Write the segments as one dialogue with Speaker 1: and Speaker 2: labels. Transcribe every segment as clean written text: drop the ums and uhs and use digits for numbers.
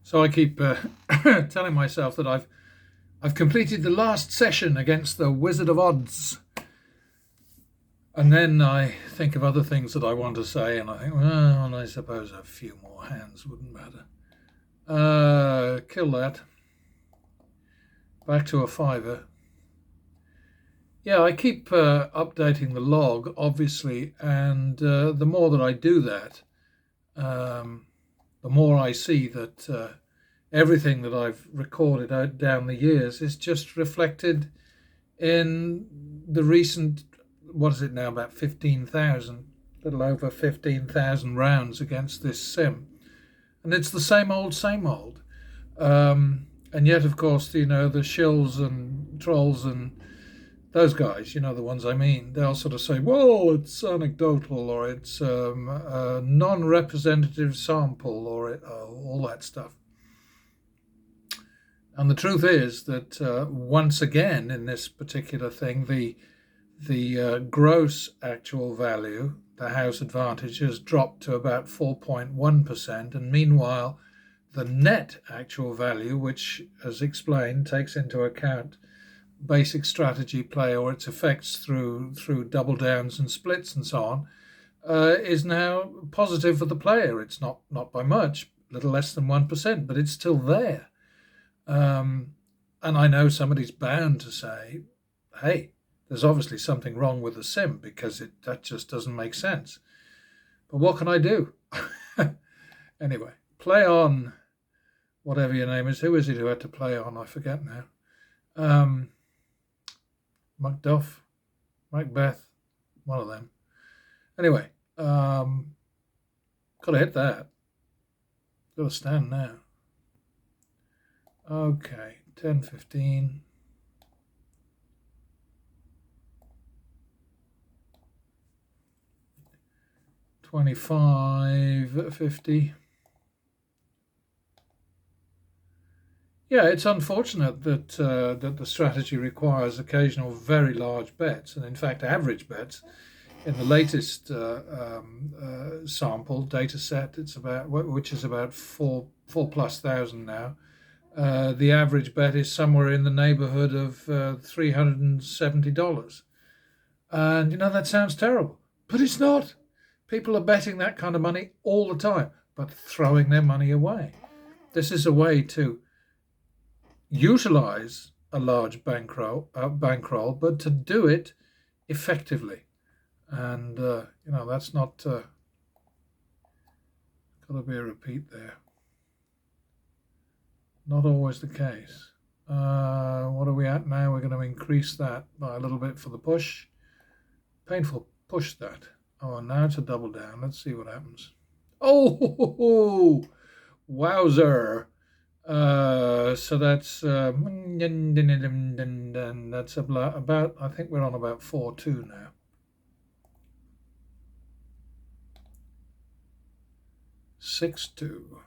Speaker 1: So I keep telling myself that I've completed the last session against the Wizard of Odds. And then I think of other things that I want to say, and I think, well, I suppose a few more hands wouldn't matter. Kill that. Back to a fiver. Yeah, I keep updating the log, obviously, and the more that I do that, the more I see that everything that I've recorded out down the years is just reflected in the recent, what is it now, about 15,000, a little over 15,000 rounds against this sim. And it's the same old, same old. And yet, of course, the shills and trolls and those guys, the ones I mean, they'll sort of say, well, it's anecdotal, or it's a non-representative sample, or all that stuff. And the truth is that once again, in this particular thing, the gross actual value, the house advantage, has dropped to about 4.1%. And meanwhile, the net actual value, which, as explained, takes into account basic strategy play or its effects through double downs and splits and so on, is now positive for the player. It's not by much, a little less than 1%, but it's still there. And I know somebody's bound to say, hey, there's obviously something wrong with the sim because that just doesn't make sense. But what can I do? Anyway, play on, whatever your name is. Who is it who had to play on? I forget now. Macduff, Macbeth, one of them. Anyway, got to hit that. Got to stand now. Okay, 10, 15. $25, 50. Yeah, it's unfortunate that the strategy requires occasional very large bets, and in fact, average bets. In the latest sample data set, which is about 4,000+ now. The average bet is somewhere in the neighborhood of $370. And that sounds terrible, but it's not. People are betting that kind of money all the time, but throwing their money away. This is a way to utilize a large bankroll, but to do it effectively. And, that's not, got to be a repeat there. Not always the case. What are we at now? We're going to increase that by a little bit for the push. Painful push that. Oh, and now it's a double down. Let's see what happens. Oh, wowzer. So that's about, I think we're on about 4-2 now. $6-2.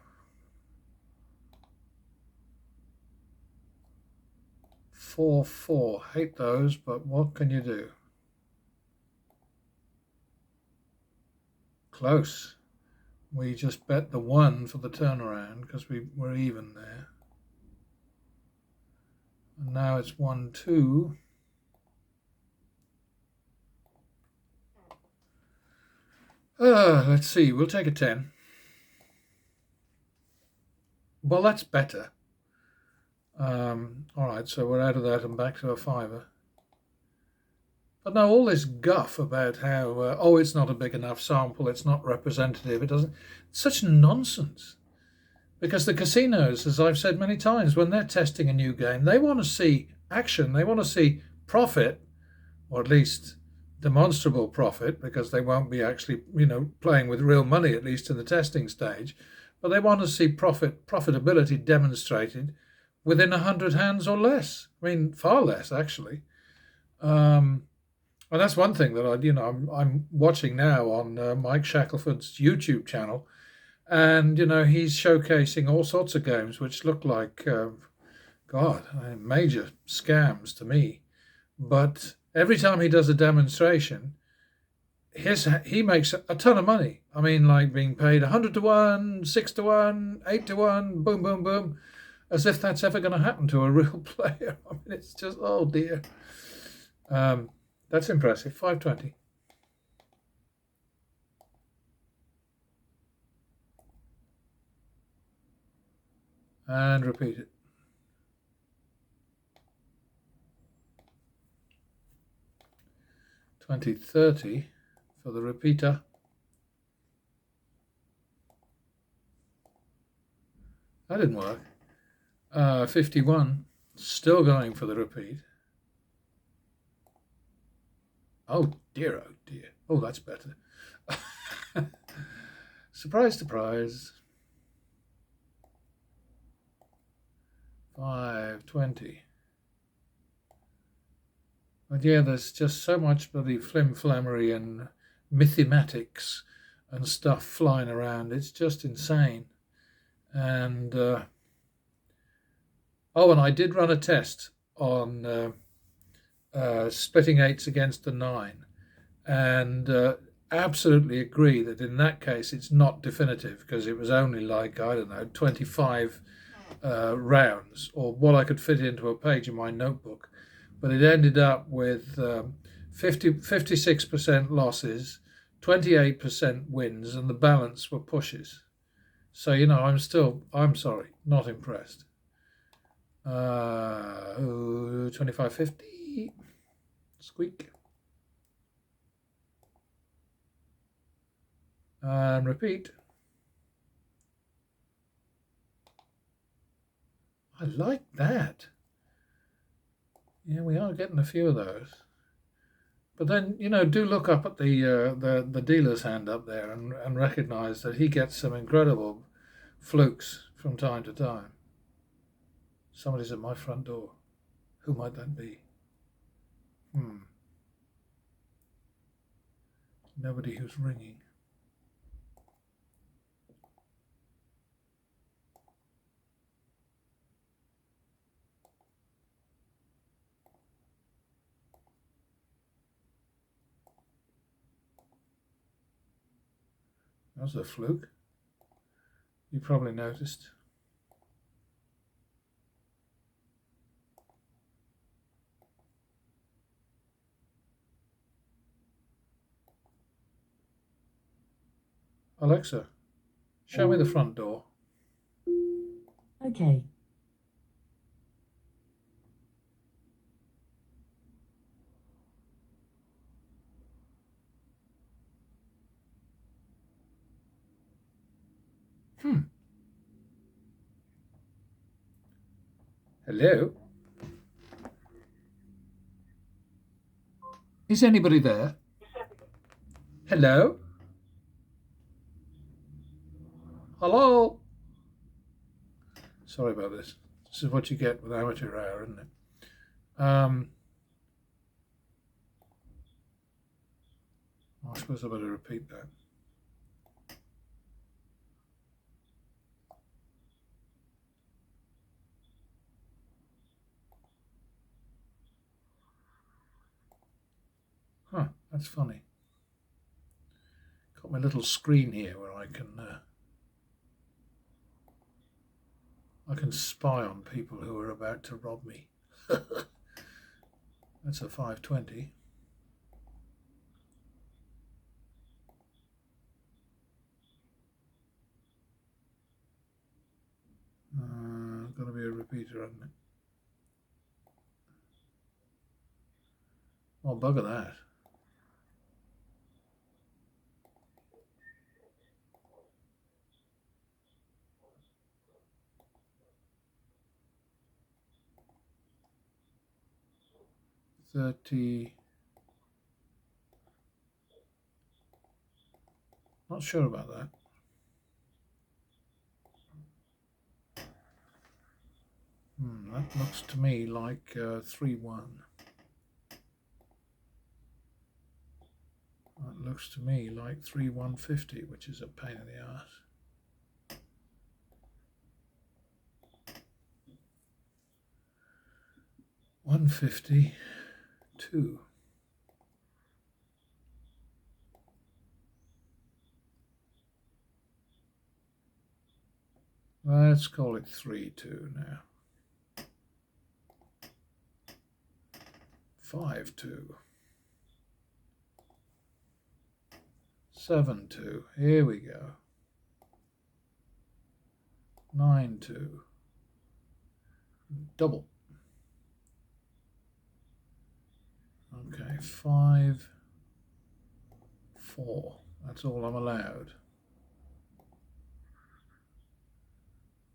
Speaker 1: 4-4. Hate those, but what can you do? Close. We just bet the 1 for the turnaround because we were even there. And now it's 1-2. Let's see. We'll take a 10. Well, that's better. All right, so we're out of that and back to a fiver. But now all this guff about how, it's not a big enough sample, it's not representative, it's such nonsense. Because the casinos, as I've said many times, when they're testing a new game, they want to see action, they want to see profit, or at least demonstrable profit, because they won't be actually, playing with real money, at least in the testing stage. But they want to see profitability demonstrated within 100 hands or less. I mean, far less, actually. And that's one thing that I'm watching now on Mike Shackelford's YouTube channel, and he's showcasing all sorts of games which look like, major scams to me. But every time he does a demonstration, he makes a ton of money. I mean, like being paid 100 to 1, 6 to 1, 8 to 1, boom, boom, boom, as if that's ever going to happen to a real player. I mean, it's just, oh dear. That's impressive. 520. And repeat it. 2030 for the repeater. That didn't work. 51, still going for the repeat. Oh dear, oh dear. Oh, that's better. Surprise, surprise. 520. But yeah, there's just so much bloody flim-flammery and mathematics and stuff flying around. It's just insane. And and I did run a test on splitting eights against the 9, and absolutely agree that in that case it's not definitive, because it was only like, I don't know, 25 rounds, or what I could fit into a page in my notebook. But it ended up with 56% losses, 28% wins, and the balance were pushes. So, I'm sorry, not impressed. 25.50, squeak. And repeat. I like that. Yeah, we are getting a few of those. But then, do look up at the dealer's hand up there and recognise that he gets some incredible flukes from time to time. Somebody's at my front door. Who might that be? Nobody who's ringing. That was a fluke. You probably noticed. Alexa, show me the front door.
Speaker 2: Okay.
Speaker 1: Hello? Is anybody there? Hello? Hello? Sorry about this. This is what you get with amateur hour, isn't it? I suppose I better repeat that. Huh, that's funny. Got my little screen here where I can spy on people who are about to rob me. That's a 520. Got to be a repeater, hasn't it? Oh, bugger that. $30. Not sure about that. That looks to me like 3-1. That looks to me like 3-150, which is a pain in the ass. $152. Let's call it 3-2 now. 5-2. 7-2. Here we go. 9-2. Double. Okay, 5-4. That's all I'm allowed.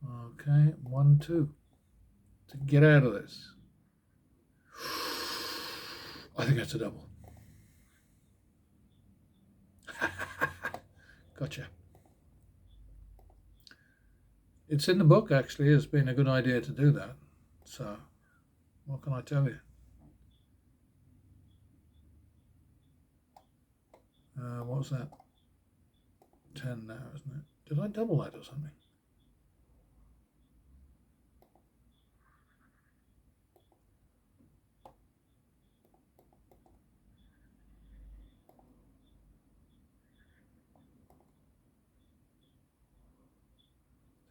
Speaker 1: Okay, 1-2 to get out of this. I think that's a double. Gotcha. It's in the book, actually. It's been a good idea to do that. So, what can I tell you? What was that? 10 now, isn't it? Did I double that or something?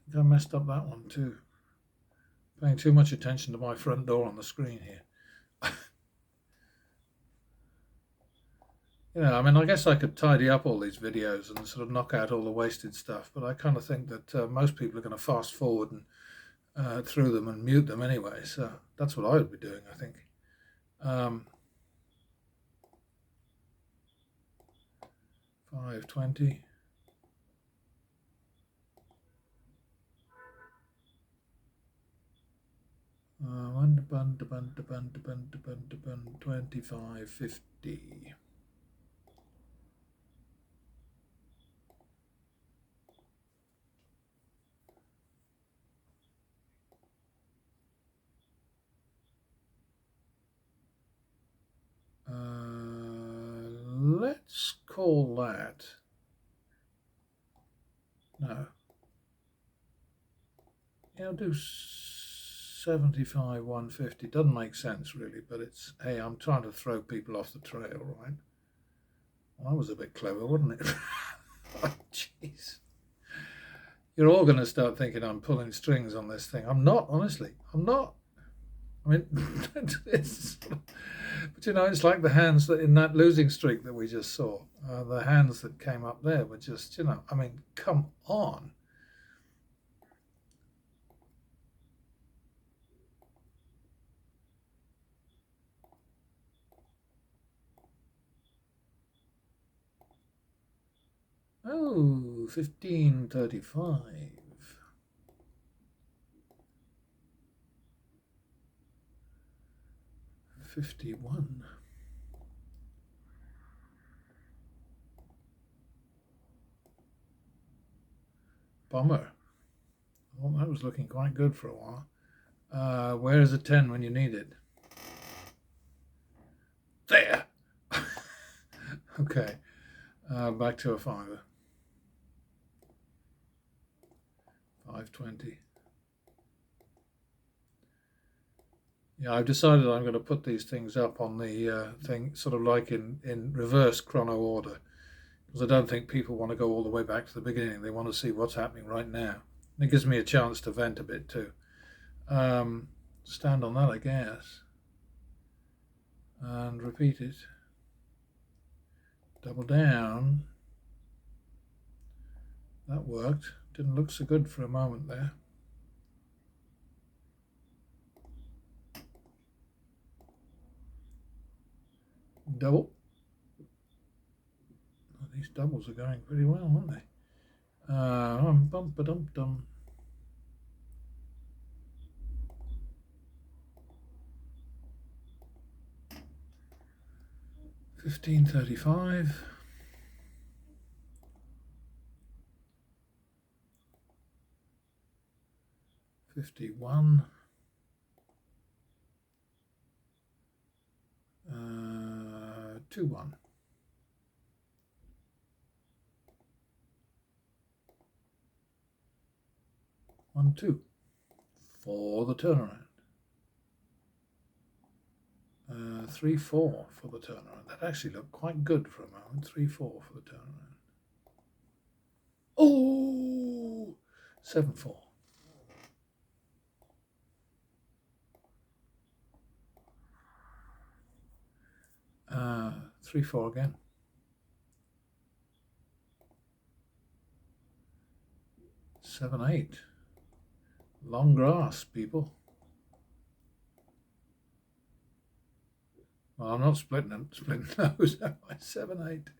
Speaker 1: I think I messed up that one too. Paying too much attention to my front door on the screen here. You know, I mean, I guess I could tidy up all these videos and sort of knock out all the wasted stuff, but I kind of think that most people are going to fast forward and through them and mute them anyway. So that's what I would be doing, I think. 5-20. Bun 25-50. Let's call that. No. Yeah, I'll do 75, 150. Doesn't make sense really, but it's, hey, I'm trying to throw people off the trail, right? Well, that was a bit clever, wasn't it? Oh, jeez. You're all going to start thinking I'm pulling strings on this thing. I'm not, honestly. I'm not. I mean, it's, but you know, it's like the hands that in that losing streak that we just saw. The hands that came up there were just, you know, I mean, come on. Oh, 15-35. 51. Bummer. Well, that was looking quite good for a while. Where is a 10 when you need it? There! Okay, back to a 5. 5-20. Yeah, I've decided I'm going to put these things up on the thing, sort of like in reverse chrono order, because I don't think people want to go all the way back to the beginning. They want to see what's happening right now. And it gives me a chance to vent a bit too. Stand on that, I guess, and repeat it. Double down. That worked. Didn't look so good for a moment there. Double. Oh, these doubles are going pretty well, aren't they? Bum-ba-dum-dum. 15-35. 51. 2-1. 1-2 for the turnaround. 3-4 for the turnaround. That actually looked quite good for a moment. 3-4 for the turnaround. Oh, 7-4. 3-4 again. Seven, 8. Long grass, people. Well, I'm not splitting those. 7, 8.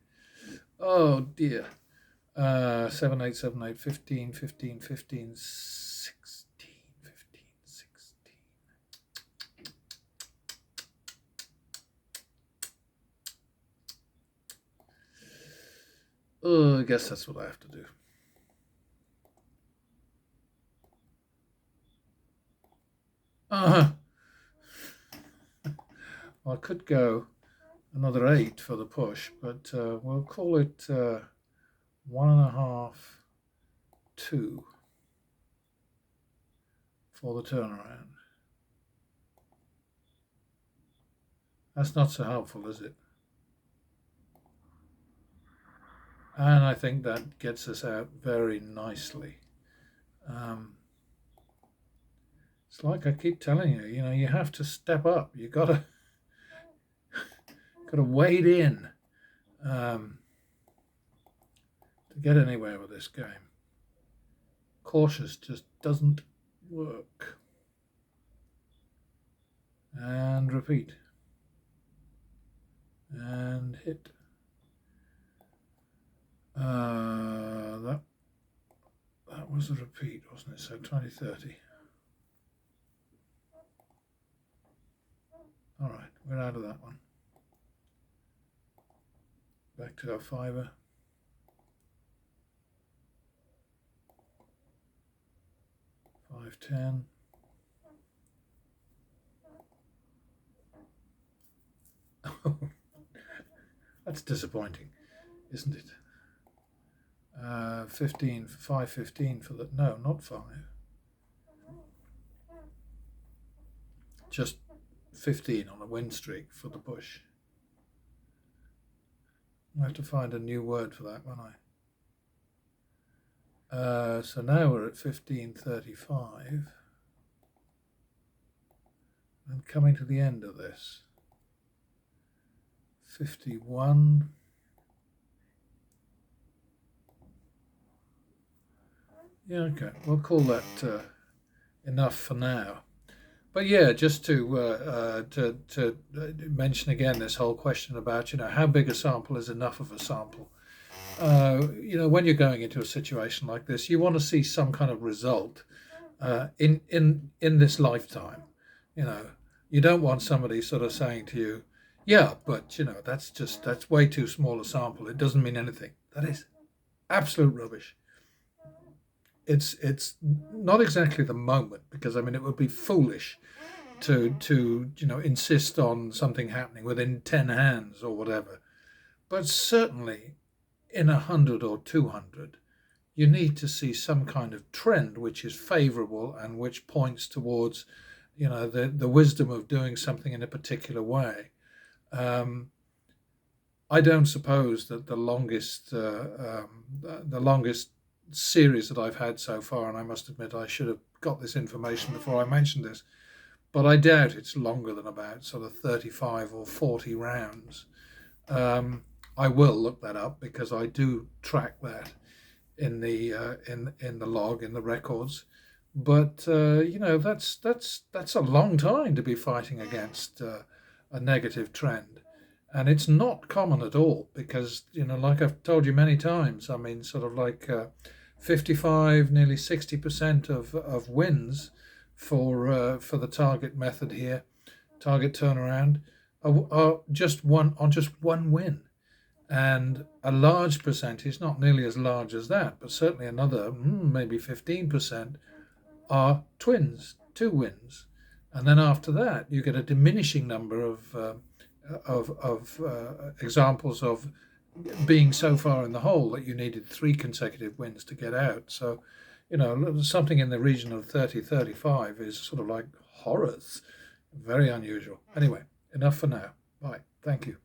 Speaker 1: Oh dear. 7, 8, 7, 8, 15, 15, 15, 16, 15, 16. Oh, I guess that's what I have to do. Well, I could go another 8 for the push, but we'll call it 1.5, 2 for the turnaround. That's not so helpful, is it? And I think that gets us out very nicely. It's like I keep telling you, you have to step up. You gotta wade in to get anywhere with this game. Cautious just doesn't work. And repeat. And hit. That was a repeat, wasn't it? So 20, 30. All right, we're out of that one. Back to our fiver. Five, 10. That's disappointing, isn't it? 15, 5, 15 for the, no, not 5. Just 15 on a win streak for the push. I have to find a new word for that, won't I? So now we're at 15.35 and coming to the end of this. 51. Yeah, okay, we'll call that enough for now. But yeah, just to mention again this whole question about how big a sample is enough of a sample. When you're going into a situation like this, you want to see some kind of result in this lifetime. You don't want somebody sort of saying to you, yeah, but that's way too small a sample. It doesn't mean anything. That is absolute rubbish. It's not exactly the moment, because it would be foolish to insist on something happening within 10 hands or whatever. But certainly in 100 or 200, you need to see some kind of trend which is favorable and which points towards the wisdom of doing something in a particular way. I don't suppose that the longest series that I've had so far, and I must admit I should have got this information before I mentioned this, but I doubt it's longer than about sort of 35 or 40 rounds. I will look that up because I do track that in the log, in the records. But that's a long time to be fighting against a negative trend. And it's not common at all because, like I've told you many times, sort of like 55, nearly 60% of wins for the target method here, target turnaround, are just one win. And a large percentage, not nearly as large as that, but certainly another maybe 15% are twins, 2 wins. And then after that, you get a diminishing number of examples of being so far in the hole that you needed 3 consecutive wins to get out. So, something in the region of 30, 35 is sort of like horrors. Very unusual. Anyway, enough for now. Bye. Thank you.